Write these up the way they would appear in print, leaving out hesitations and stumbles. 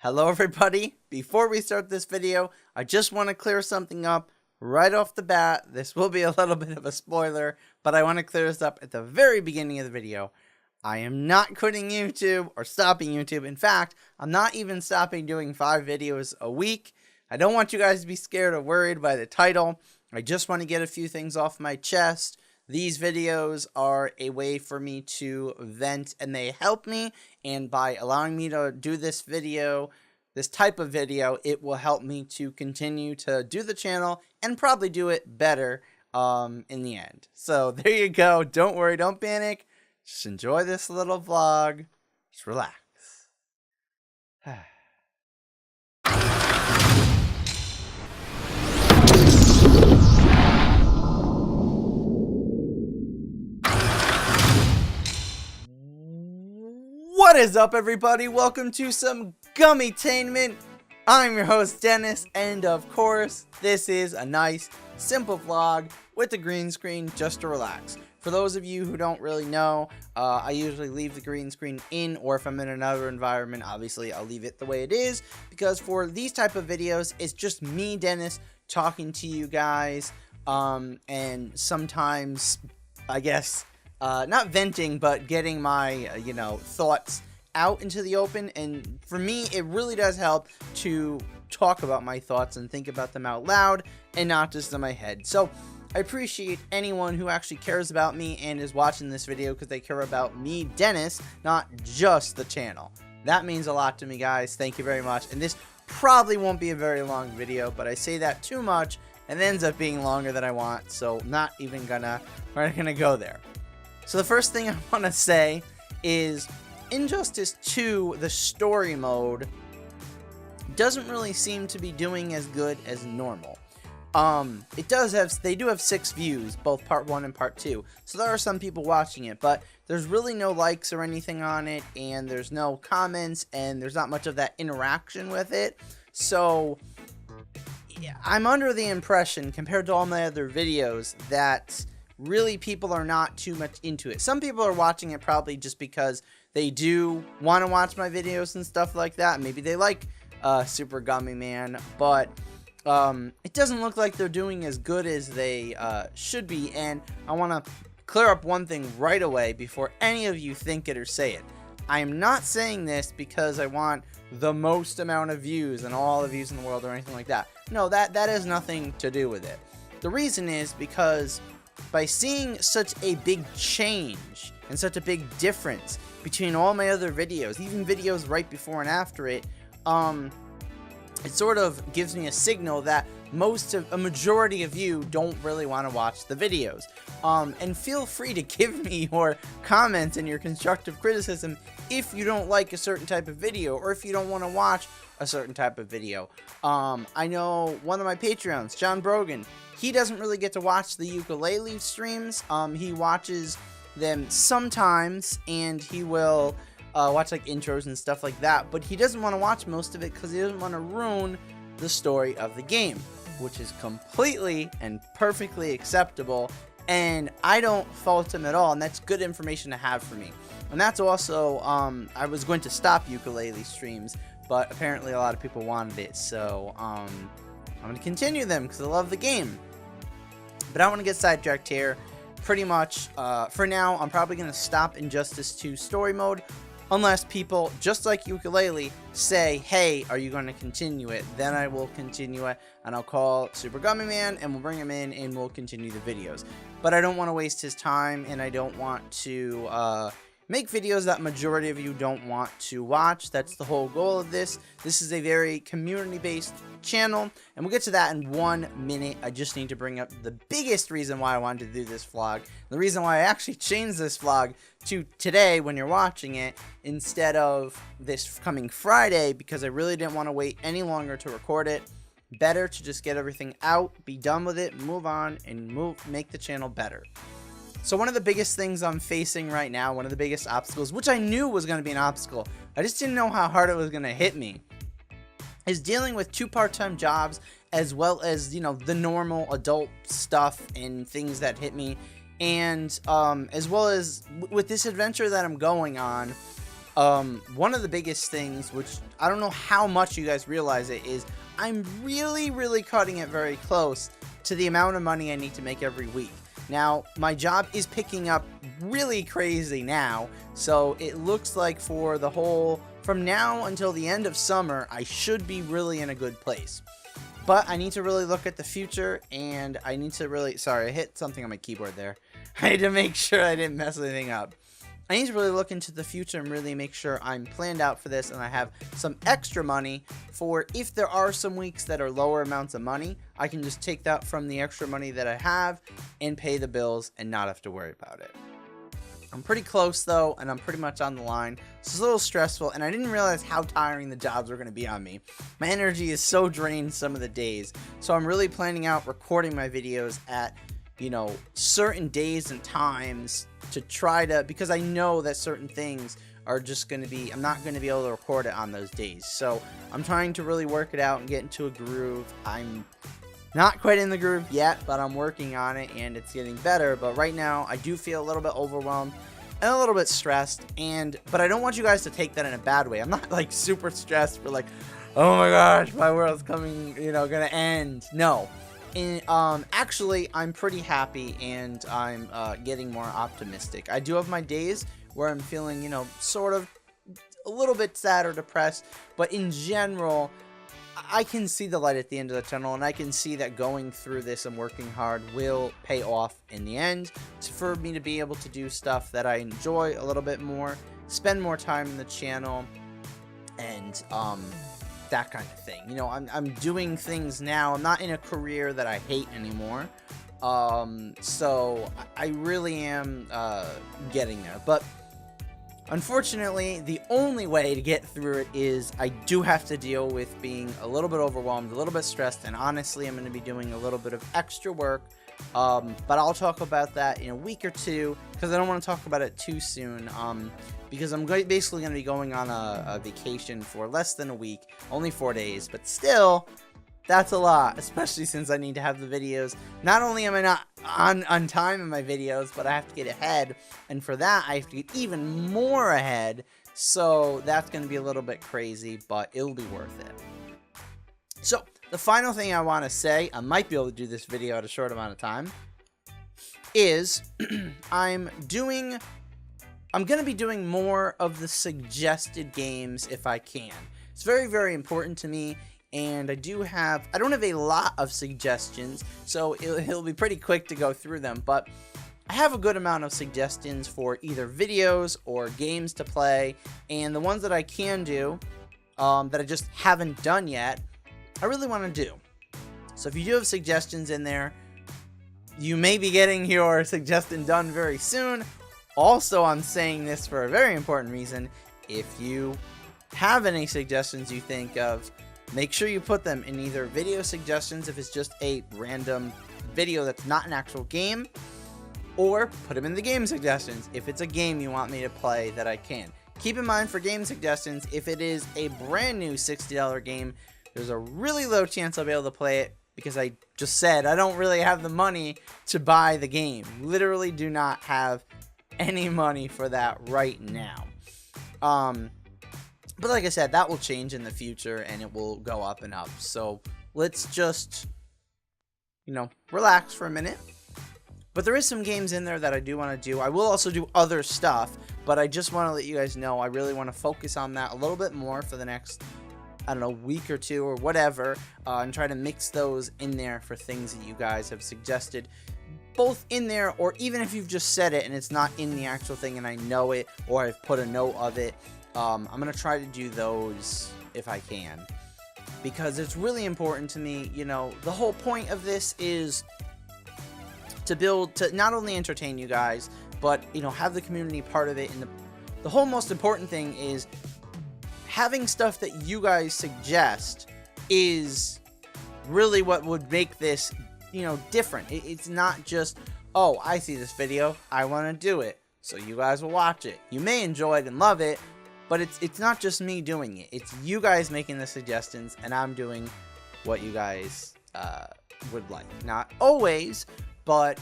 Hello everybody, before we start this video, I just want to clear something up right off the bat. This will be a little bit of a spoiler, but I want to clear this up at the very beginning of the video. I am not quitting YouTube or stopping YouTube. In fact, I'm not even stopping doing 5 videos a week. I don't want you guys to be scared or worried by the title. I just want to get a few things off my chest. These videos are a way for me to vent, and they help me, and by allowing me to do this video, this type of video, it will help me to continue to do the channel and probably do it better in the end. So there you go. Don't worry, don't panic. Just enjoy this little vlog. Just relax. What is up, everybody? Welcome to some Gummytainment. I'm your host, Dennis, and of course, this is a nice, simple vlog with a green screen just to relax. For those of you who don't really know, I usually leave the green screen in, or if I'm in another environment, obviously I'll leave it the way it is, because for these type of videos, it's just me, Dennis, talking to you guys, and sometimes, I guess, not venting, but getting my, thoughts out into the open. And for me, it really does help to talk about my thoughts and think about them out loud and not just in my head. So I appreciate anyone who actually cares about me and is watching this video because they care about me, Dennis, not just the channel. That means a lot to me, guys. Thank you very much. And this probably won't be a very long video, but I say that too much and it ends up being longer than I want. So not even we're not gonna go there. So the first thing I want to say is Injustice 2, the story mode, doesn't really seem to be doing as good as normal. They do have 6 views, both part 1 and part 2. So there are some people watching it, but there's really no likes or anything on it, and there's no comments, and there's not much of that interaction with it. So yeah, I'm under the impression, compared to all my other videos, that really people are not too much into it. Some people are watching it probably just because they do want to watch my videos and stuff like that. Maybe they like Super Gummy Man, but it doesn't look like they're doing as good as they should be. And I want to clear up one thing right away before any of you think it or say it. I am not saying this because I want the most amount of views and all the views in the world or anything like that. No, that has nothing to do with it. The reason is because by seeing such a big change and such a big difference between all my other videos, even videos right before and after it, it sort of gives me a signal that a majority of you don't really want to watch the videos. And feel free to give me your comments and your constructive criticism if you don't like a certain type of video or if you don't want to watch a certain type of video. I know one of my Patreons, John Brogan, he doesn't really get to watch the ukulele streams. He watches them sometimes, and he will watch like intros and stuff like that, but he doesn't want to watch most of it because he doesn't want to ruin the story of the game, which is completely and perfectly acceptable, and I don't fault him at all, and that's good information to have for me. And that's also, I was going to stop ukulele streams, but apparently a lot of people wanted it, so I'm going to continue them because I love the game. But I don't want to get sidetracked here. Pretty much, for now, I'm probably going to stop Injustice 2 story mode, unless people, just like ukulele, say, hey, are you going to continue it? Then I will continue it, and I'll call Super Gummy Man, and we'll bring him in, and we'll continue the videos. But I don't want to waste his time, and I don't want to make videos that majority of you don't want to watch. That's the whole goal of this. This is a very community-based channel, and we'll get to that in 1 minute. I just need to bring up the biggest reason why I wanted to do this vlog. The reason why I actually changed this vlog to today when you're watching it instead of this coming Friday, because I really didn't want to wait any longer to record it. Better to just get everything out, be done with it, move on, and make the channel better. So one of the biggest things I'm facing right now, one of the biggest obstacles, which I knew was going to be an obstacle, I just didn't know how hard it was going to hit me, is dealing with 2 part-time jobs, as well as, the normal adult stuff and things that hit me, and as well as with this adventure that I'm going on, One of the biggest things, which I don't know how much you guys realize it, is I'm really cutting it very close to the amount of money I need to make every week. Now, my job is picking up really crazy now, so it looks like from now until the end of summer, I should be really in a good place. But I need to really look at the future, and I need to really, sorry, I hit something on my keyboard there. I need to make sure I didn't mess anything up. I need to really look into the future and really make sure I'm planned out for this and I have some extra money for if there are some weeks that are lower amounts of money, I can just take that from the extra money that I have and pay the bills and not have to worry about it. I'm pretty close though, and I'm pretty much on the line. It's a little stressful, and I didn't realize how tiring the jobs were going to be on me. My energy is so drained some of the days, so I'm really planning out recording my videos at, you know, certain days and times to try to, because I know that certain things are just going to be, I'm not going to be able to record it on those days. So I'm trying to really work it out and get into a groove. I'm not quite in the groove yet, but I'm working on it and it's getting better. But right now I do feel a little bit overwhelmed and a little bit stressed, but I don't want you guys to take that in a bad way. I'm not like super stressed for like, oh my gosh, my world's coming, you know, gonna end. No. And actually, I'm pretty happy and I'm getting more optimistic. I do have my days where I'm feeling, you know, sort of a little bit sad or depressed, but in general, I can see the light at the end of the tunnel, and I can see that going through this and working hard will pay off in the end for me to be able to do stuff that I enjoy a little bit more, spend more time in the channel, and that kind of thing. You know, I'm doing things now. I'm not in a career that I hate anymore. So I really am getting there. But unfortunately, the only way to get through it is I do have to deal with being a little bit overwhelmed, a little bit stressed, and honestly, I'm going to be doing a little bit of extra work. But I'll talk about that in a week or two, because I don't want to talk about it too soon. Because I'm basically going to be going on a vacation for less than a week, only 4 days, but still, that's a lot, especially since I need to have the videos. Not only am I not on time in my videos, but I have to get ahead, and for that, I have to get even more ahead, so that's going to be a little bit crazy, but it'll be worth it. So, the final thing I want to say, I might be able to do this video at a short amount of time, is I'm going to be doing more of the suggested games if I can. It's very important to me, and I don't have a lot of suggestions, so it'll be pretty quick to go through them, but I have a good amount of suggestions for either videos or games to play, and the ones that I can do, that I just haven't done yet, I really want to do. So if you do have suggestions in there, you may be getting your suggestion done very soon. Also, I'm saying this for a very important reason. If you have any suggestions you think of, make sure you put them in either video suggestions if it's just a random video that's not an actual game, or put them in the game suggestions if it's a game you want me to play that I can. Keep in mind for game suggestions, if it is a brand new $60 game, there's a really low chance I'll be able to play it because I just said I don't really have the money to buy the game. Literally do not have any money for that right now. But like I said, that will change in the future and it will go up and up. So let's just, you know, relax for a minute. But there is some games in there that I do want to do. I will also do other stuff, but I just want to let you guys know I really want to focus on that a little bit more for the next, I don't know, week or two or whatever, and try to mix those in there for things that you guys have suggested, both in there, or even if you've just said it and it's not in the actual thing and I know it, or I've put a note of it. I'm going to try to do those if I can, because it's really important to me. You know, the whole point of this is to not only entertain you guys, but, you know, have the community part of it. And the whole most important thing is having stuff that you guys suggest is really what would make this, you know, different. It's not just, oh, I see this video, I want to do it, so you guys will watch it. You may enjoy it and love it, but it's not just me doing it. It's you guys making the suggestions, and I'm doing what you guys would like. Not always, but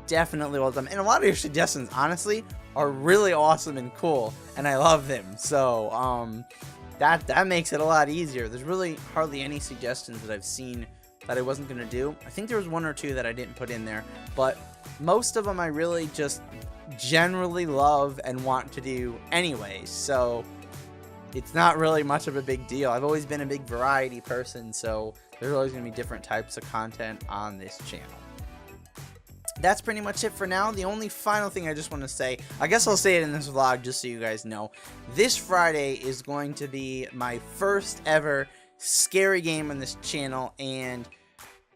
definitely welcome. And a lot of your suggestions, honestly, are really awesome and cool, and I love them. So that makes it a lot easier. There's really hardly any suggestions that I've seen that I wasn't going to do. I think there was 1 or 2 that I didn't put in there, but most of them I really just generally love and want to do anyways, so it's not really much of a big deal. I've always been a big variety person, so there's always going to be different types of content on this channel. That's pretty much it for now. The only final thing I just want to say, I guess I'll say it in this vlog just so you guys know, this Friday is going to be my first ever scary game on this channel, and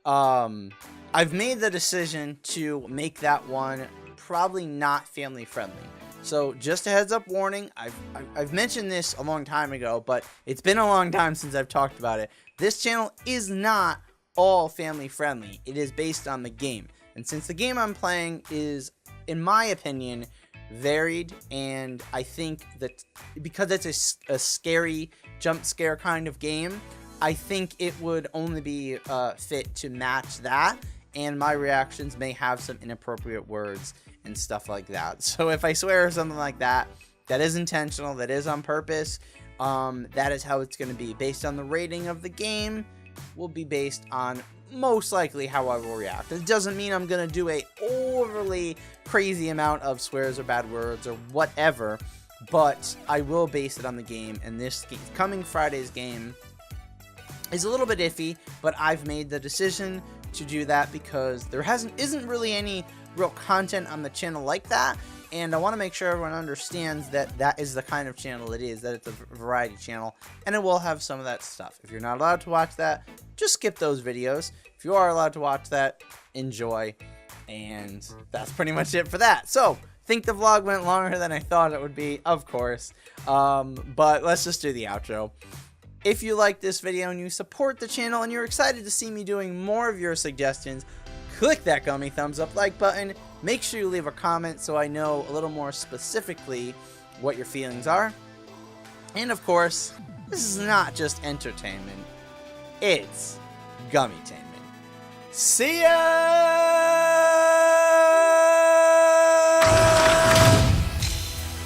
I've made the decision to make that one probably not family friendly. So just a heads up warning, I've mentioned this a long time ago, but it's been a long time since I've talked about it. This channel is not all family friendly. It is based on the game. And since the game I'm playing is, in my opinion, varied, and I think that because it's a scary jump scare kind of game, I think it would only be fit to match that, and my reactions may have some inappropriate words and stuff like that. So if I swear or something like that, that is intentional, that is on purpose. That is how it's going to be. Based on the rating of the game, will be based on most likely how I will react. It doesn't mean I'm going to do a overly crazy amount of swears or bad words or whatever, but I will base it on the game, and this coming Friday's game is a little bit iffy, but I've made the decision to do that because there isn't really any real content on the channel like that, and I want to make sure everyone understands that that is the kind of channel it is, that it's a variety channel, and it will have some of that stuff. If you're not allowed to watch that, just skip those videos. If you are allowed to watch that, enjoy, and that's pretty much it for that. So, think the vlog went longer than I thought it would be, of course, but let's just do the outro. If you like this video and you support the channel and you're excited to see me doing more of your suggestions, click that gummy thumbs up like button. Make sure you leave a comment so I know a little more specifically what your feelings are. And of course, this is not just entertainment, it's Gummytainment. See ya!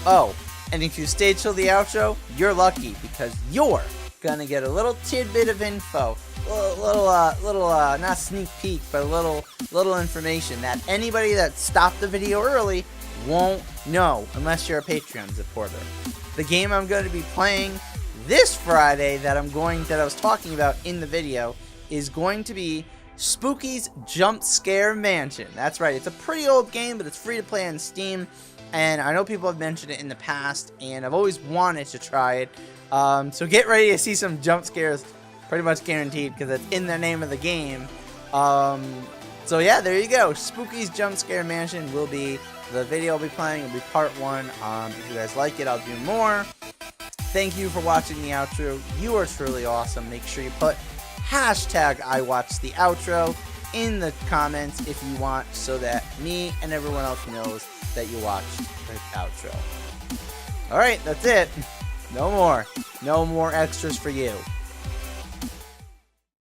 Oh, and if you stayed till the outro, you're lucky because you're gonna get a little tidbit of info, little not sneak peek, but a little information that anybody that stopped the video early won't know unless you're a Patreon supporter. The game I'm going to be playing this Friday that I was talking about in the video is going to be Spooky's Jump Scare Mansion. That's right, it's a pretty old game, but it's free to play on Steam, and I know people have mentioned it in the past, and I've always wanted to try it. So get ready to see some jump scares, pretty much guaranteed, because it's in the name of the game. So yeah, there you go. Spooky's Jump Scare Mansion will be the video I'll be playing. It'll be part 1. If you guys like it, I'll do more. Thank you for watching the outro. You are truly awesome. Make sure you put hashtag #IWatchTheOutro in the comments if you want, so that me and everyone else knows that you watched the outro. Alright, that's it. No more extras for you.